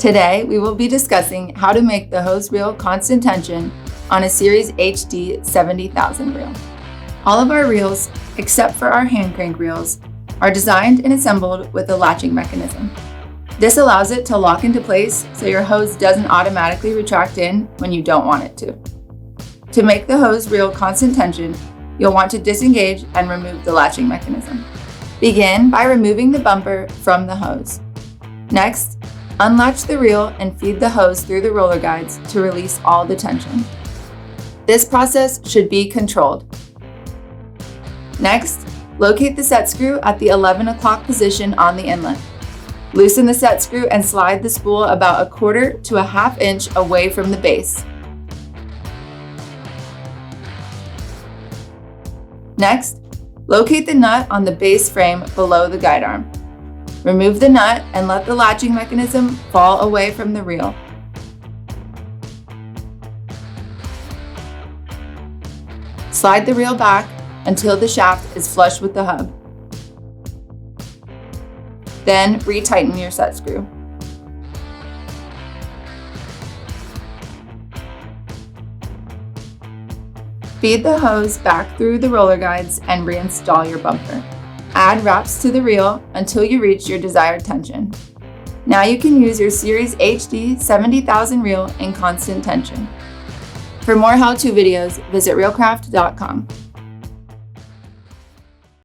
Today, we will be discussing how to make the hose reel constant tension on a Series HD70000 reel. All of our reels, except for our hand crank reels, are designed and assembled with a latching mechanism. This allows it to lock into place so your hose doesn't automatically retract in when you don't want it to. To make the hose reel constant tension, you'll want to disengage and remove the latching mechanism. Begin by removing the bumper from the hose. Next, unlatch the reel and feed the hose through the roller guides to release all the tension. This process should be controlled. Next, locate the set screw at the 11 o'clock position on the inlet. Loosen the set screw and slide the spool about 1/4 to 1/2 inch away from the base. Next, locate the nut on the base frame below the guide arm. Remove the nut and let the latching mechanism fall away from the reel. Slide the reel back until the shaft is flush with the hub. Then retighten your set screw. Feed the hose back through the roller guides and reinstall your bumper. Add wraps to the reel until you reach your desired tension. Now you can use your Series HD70000 reel in constant tension. For more how-to videos, visit Reelcraft.com.